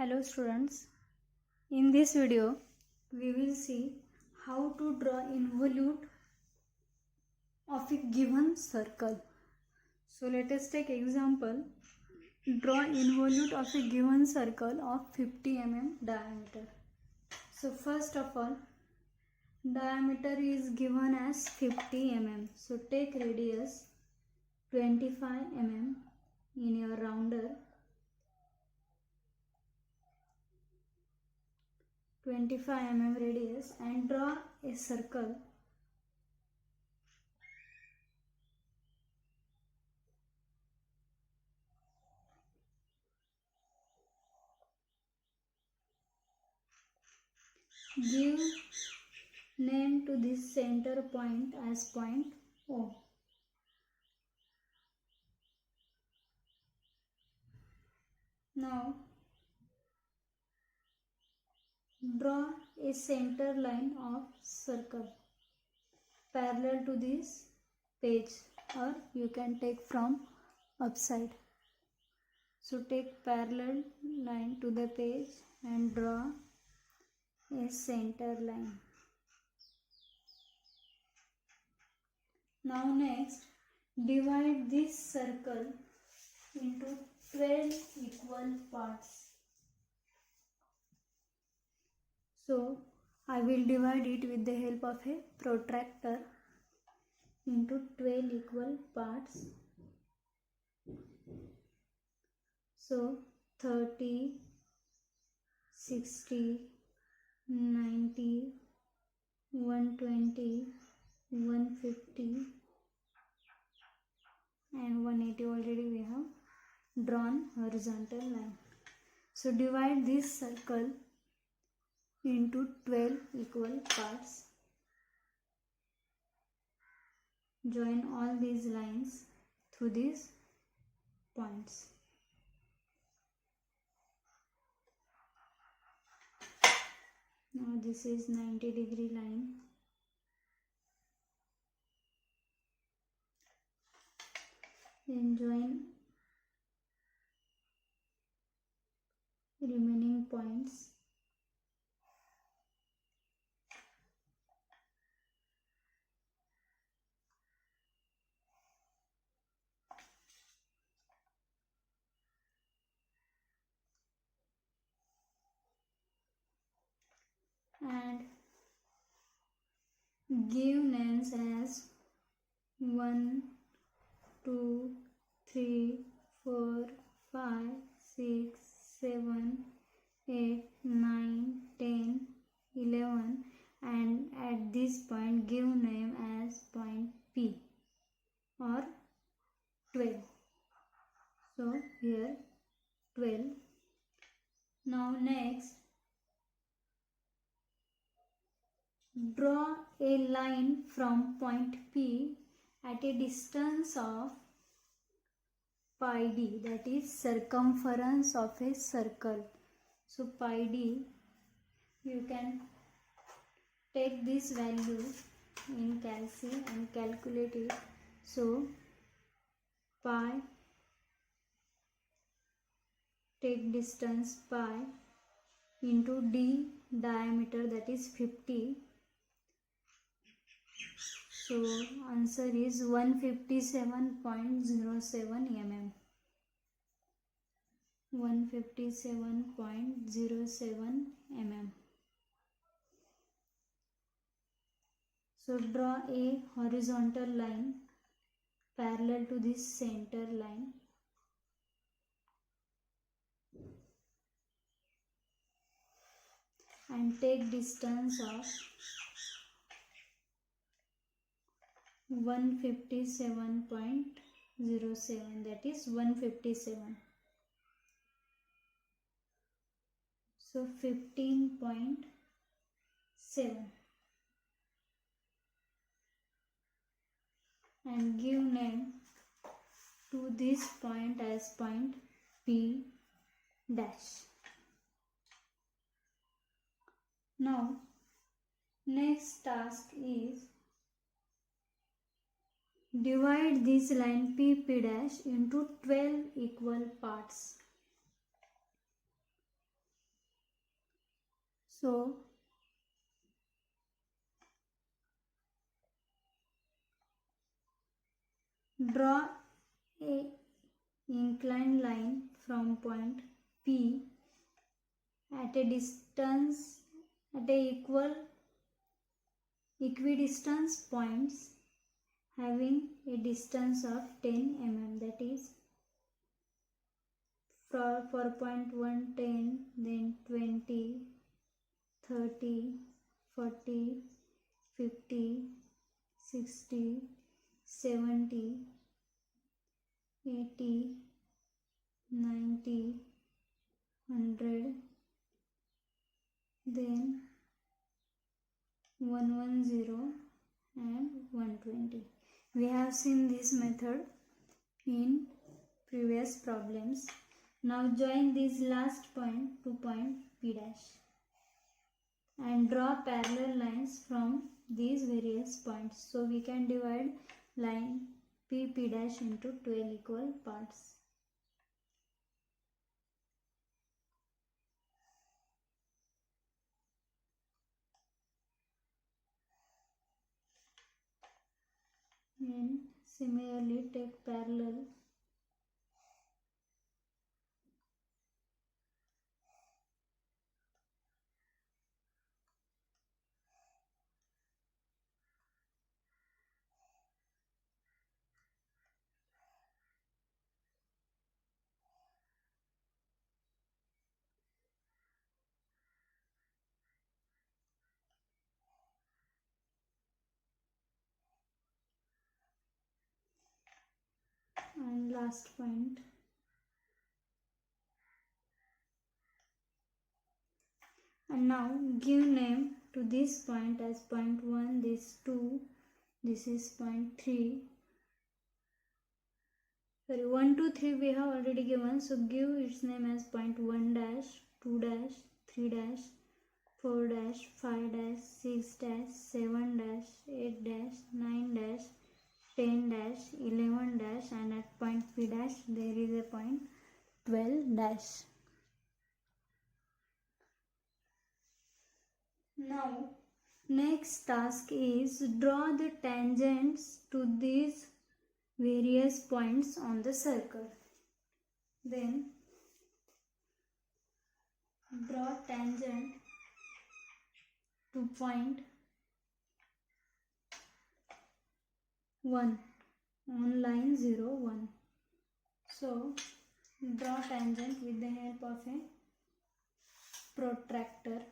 Hello students, in this video we will see how to draw involute of a given circle. So let us take example. Draw involute of a given circle of 50 mm diameter. So first of all, diameter is given as 50 mm. So take radius 25 mm in your rounder. 25 mm radius and draw a circle give name to this center point as point O. Now draw a center line of circle parallel to this page, or you can take from upside. So take parallel line to the page and draw a center line. Now next, divide this circle into 12 equal parts. So I will divide it with the help of a protractor into 12 equal parts. So 30, 60, 90, 120, 150 and 180 already we have drawn horizontal line. So divide this circle into 12 equal parts. Join all these lines through these points. Now this is 90-degree line. Then join remaining points. And give names as 1, 2, 3, 4, 5, 6, 7, 8, 9, 10, 11 and at this point give name as point P or 12. So here 12. Now next, draw a line from point P at a distance of pi d, that is circumference of a circle. So pi d, you can take this value in calci and calculate it. So pi, take distance pi into d diameter, that is 50. So answer is 157.07 mm. 157.07 mm. So draw a horizontal line parallel to this center line. And take distance of 157.07, that is 157. So 15.7 and give name to this point as point P dash. Now next task is divide this line P dash into 12 equal parts. So draw a inclined line from point P at a distance at a equidistant points having a distance of 10 mm, that is for point 1 10, then 20, 30, 40, 50, 60, 70, 80, 90, 100, then 110 and 120. We have seen this method in previous problems. Now join this last point to point P dash and draw parallel lines from these various points. So we can divide line P dash into 12 equal parts. And similarly take parallel and last point. And now give name to this point as point 1, this 2, this is point 3. Sorry, 1, 2, 3 we have already given, so give its name as point 1 dash, 2 dash, 3 dash, 4 dash, 5 dash, 6 dash, 7 dash, 8 dash, 9 dash, 10 dash, 11 dash, and at point P dash there is a point 12 dash. Now next task is draw the tangents to these various points on the circle. Then draw tangent to point 1 on line 0, 1. So draw tangent with the help of a protractor.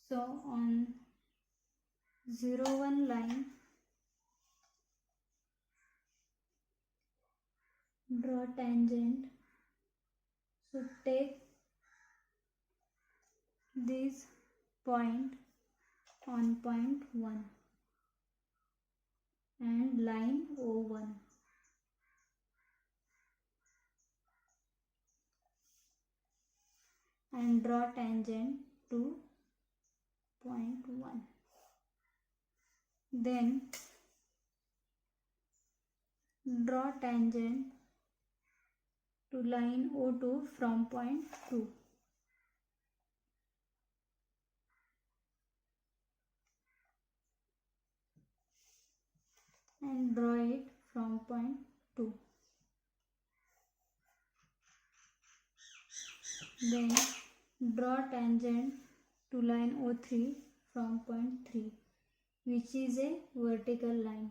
So on 0, 1 line draw tangent. So take this point on point 1 and line O1. And draw tangent to point 1. Then draw tangent to line O2 from point 2. And draw it from point 2. Then draw tangent to line O3 from point 3, which is a vertical line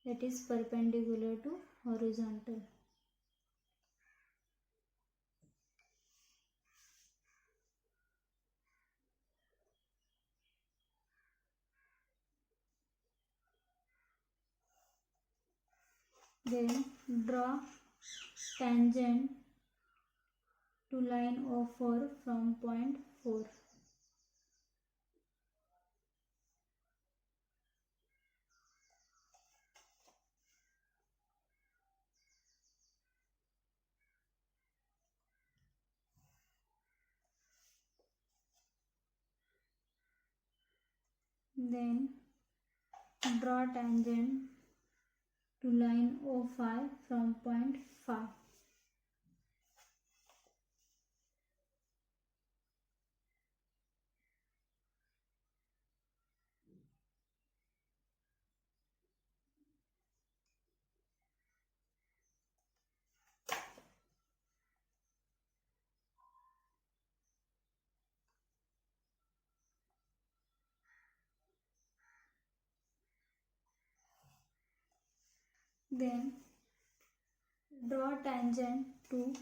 that is perpendicular to horizontal. Then draw tangent to line O4 from point 4. Then draw tangent to line O5 from point 5. Then draw tangent to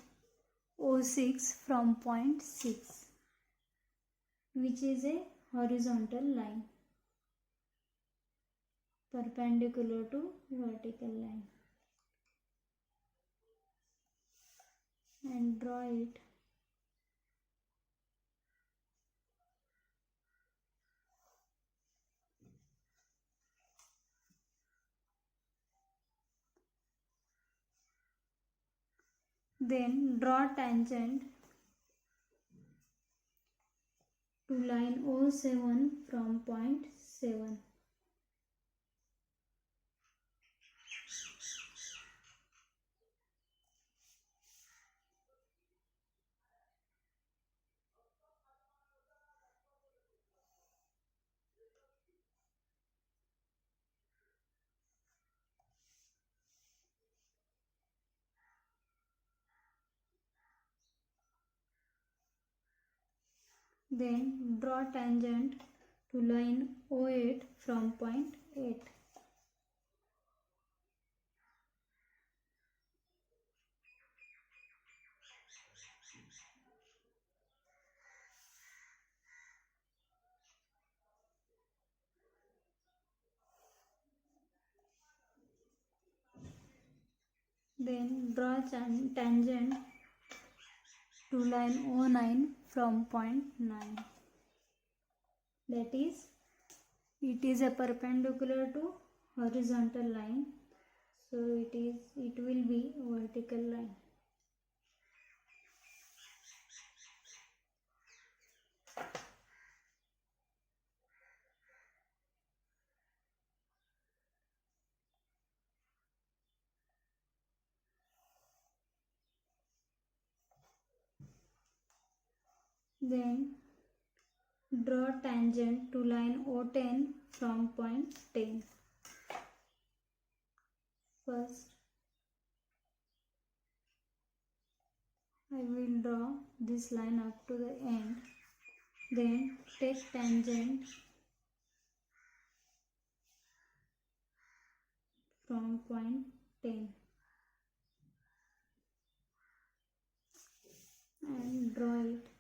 O6 from point 6, which is a horizontal line perpendicular to vertical line, and draw it. Then draw tangent to line O7 from point 7. Then draw tangent to line O8 from point 8. Then draw tangent to line O9 from point 9. That is, it is a perpendicular to horizontal line, so it will be a vertical line. Then draw tangent to line O10 from point 10. First, I will draw this line up to the end. Then take tangent from point 10 and draw it.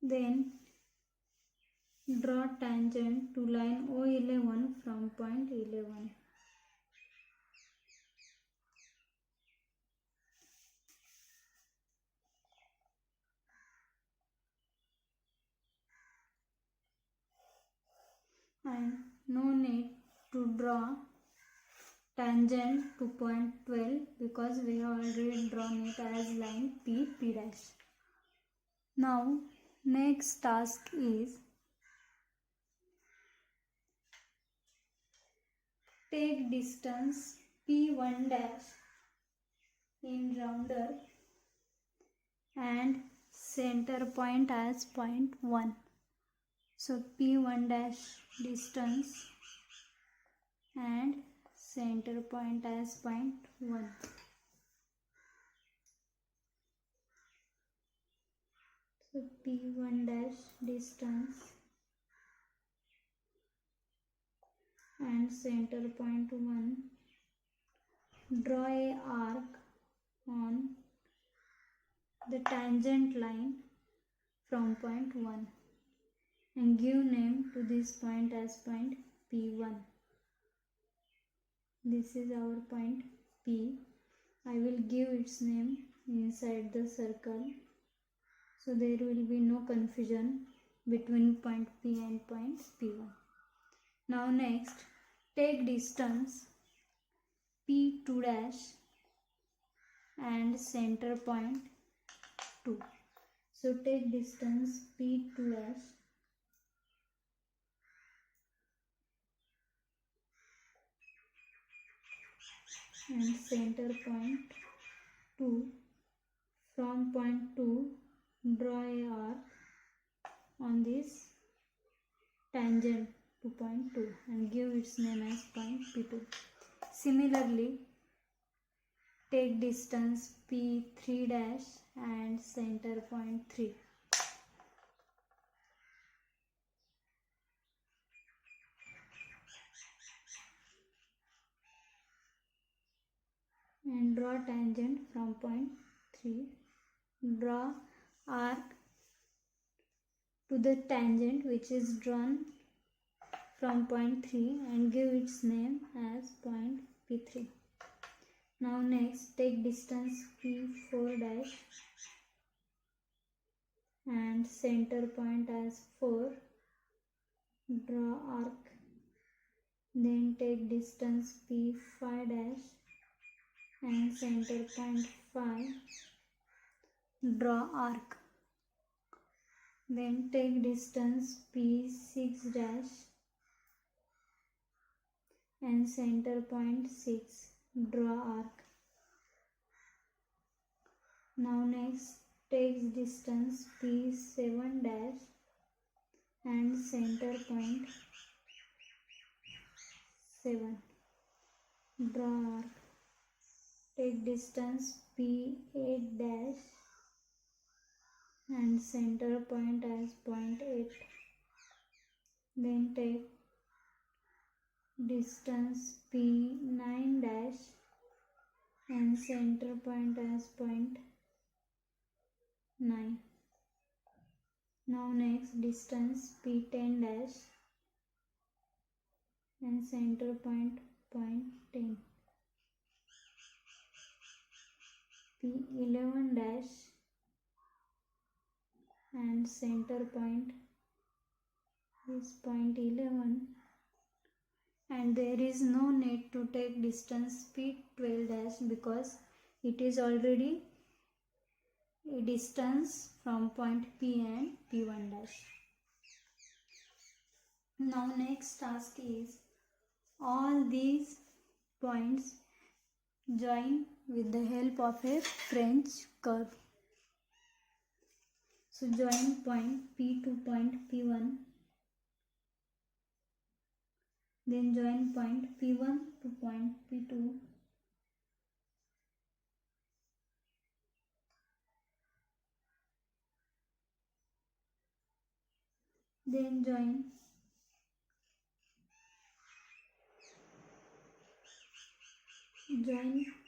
Then draw tangent to line O11 from point 11. And no need to draw tangent to point 12 because we have already drawn it as line P dash. Now next task is take distance P1 dash in rounder and center point as point 1. So P1 dash distance and center point as point 1. So P1 dash distance and center point 1. Draw a arc on the tangent line from point 1 and give name to this point as point P1. This is our point P. I will give its name inside the circle, so there will be no confusion between point P and point P1. Now next, take distance P2 dash and center point 2. So take distance P2 dash and center point 2. From point 2, draw a arc on this tangent to point 2 and give its name as point P2. Similarly, take distance P3 dash and center point 3. And draw tangent from point 3. Draw arc to the tangent which is drawn from point 3 and give its name as point P3. Now next take distance P4 dash and center point as 4. Draw arc. Then take distance P5 dash and center point 5. Draw arc. Then take distance P6 dash and center point 6. Draw arc. Now next take distance P7 dash and center point 7. Draw arc. Take distance P8 dash and center point as point 8. Then take distance P9 dash and center point as point 9. Now next distance P10 dash and center point 10. P11 dash and center point is point 11, and there is no need to take distance P12 dash because it is already a distance from point P and P1 dash. Now next task is all these points join with the help of a French curve. So join point P to point P1, then join point P1 to point P2, then join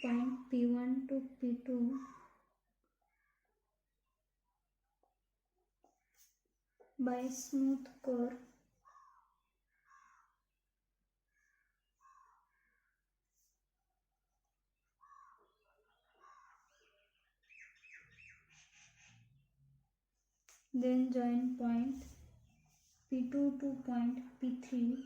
point P1 to P2, by smooth curve. Then join point P2 to point P3,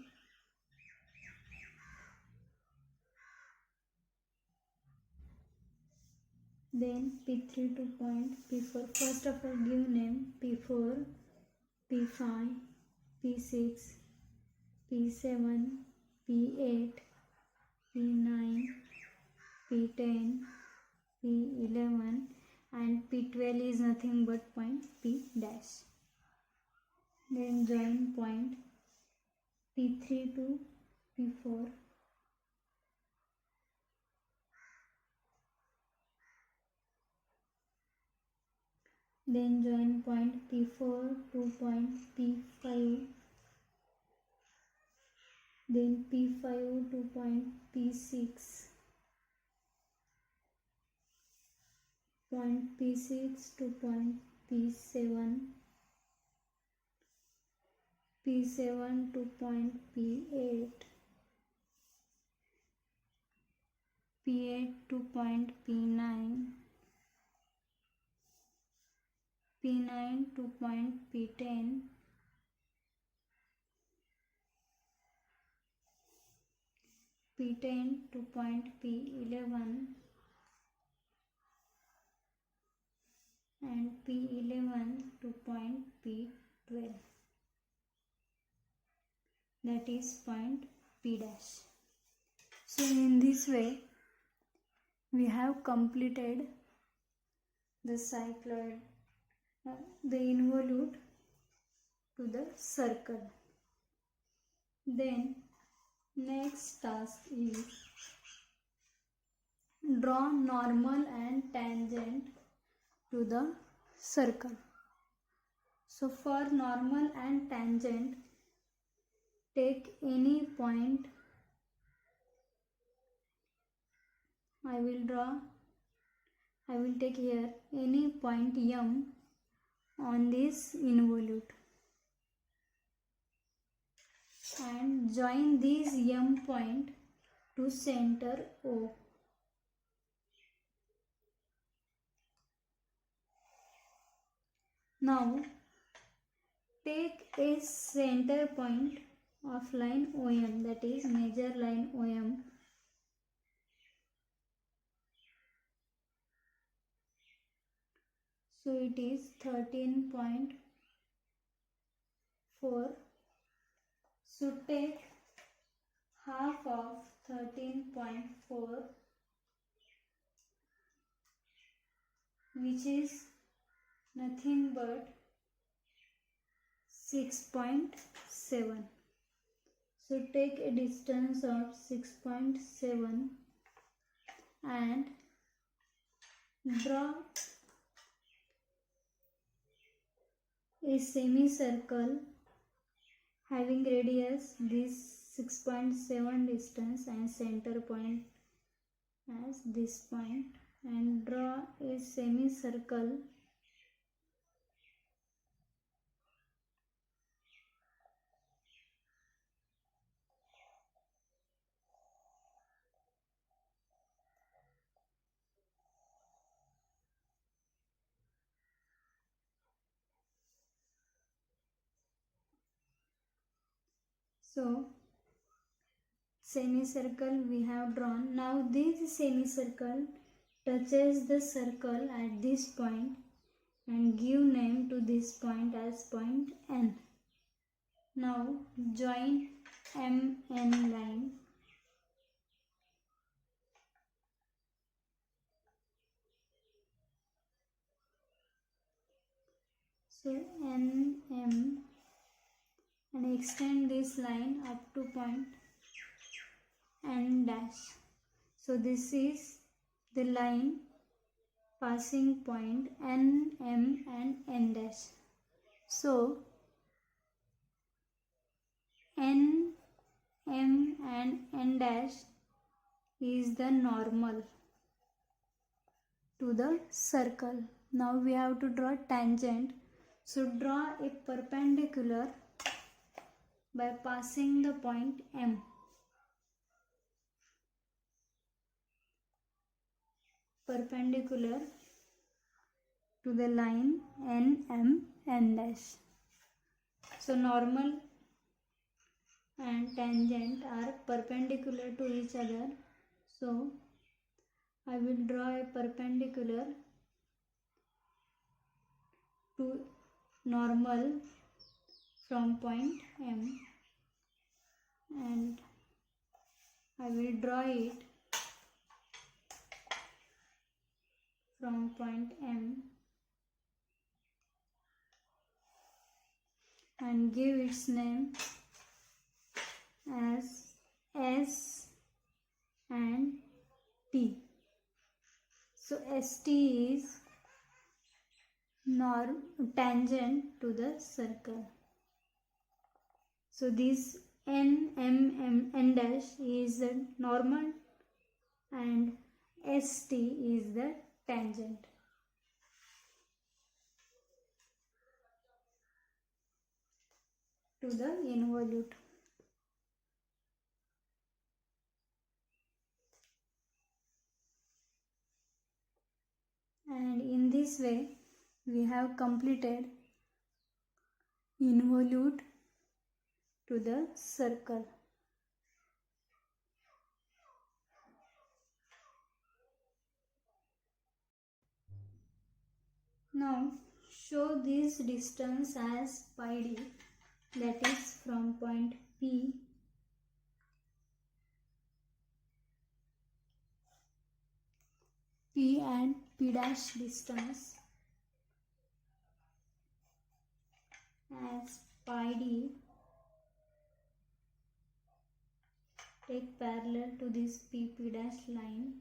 then P3 to point P4. First of all give name P4, P5, P6, P7, P8, P9, P10, P11, and P12 is nothing but point P dash. Then join point P3 to P4, then join point P4 to point P5, then P5 to point P6, point P6 to point P7, P7 to point P8, P8 to point P9, P9 to point P10, P10 to point P11, and P11 to point P12. That is point P dash. So in this way we have completed the cycloid, the involute to the circle. Then next task is draw normal and tangent to the circle. So for normal and tangent, take any point. I will take here any point M on this involute and join this M point to center O. Now take a center point of line OM, that is major line OM. So it is 13.4. So take half of 13.4, which is nothing but 6.7. So take a distance of 6.7 and draw a semicircle having radius this 6.7 distance and center point as this point, and draw a semicircle So semicircle we have drawn. Now this semicircle touches the circle at this point and give name to this point as point N. Now join MN line so NM and extend this line up to point N dash. So this is the line passing point N, M and N dash. So N, M and N dash is the normal to the circle. Now we have to draw tangent. So draw a perpendicular by passing the point M. Perpendicular to the line N, M, N dash. So normal and tangent are perpendicular to each other. So I will draw a perpendicular to normal from point M, and I will draw it from point M and give its name as S and T. So ST is tangent to the circle. So this N, M, M, N dash is the normal and ST is the tangent. To the involute. And in this way we have completed involute to the circle. Now show this distance as pi d, that is from point P and P dash distance as pi d. Take parallel to this P dash line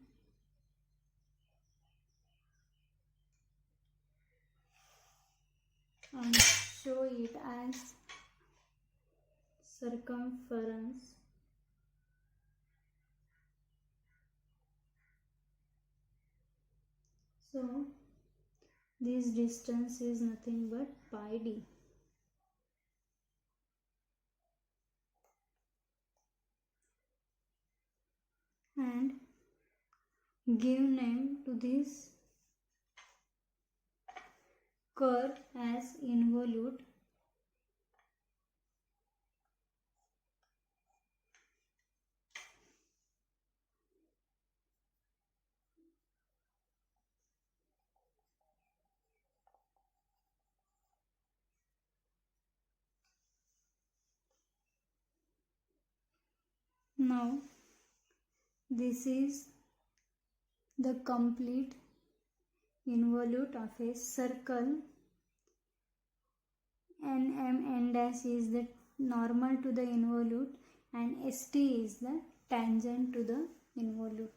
and show it as circumference. So this distance is nothing but pi d. And give name to this curve as involute. Now this is the complete involute of a circle. N dash is the normal to the involute and ST is the tangent to the involute.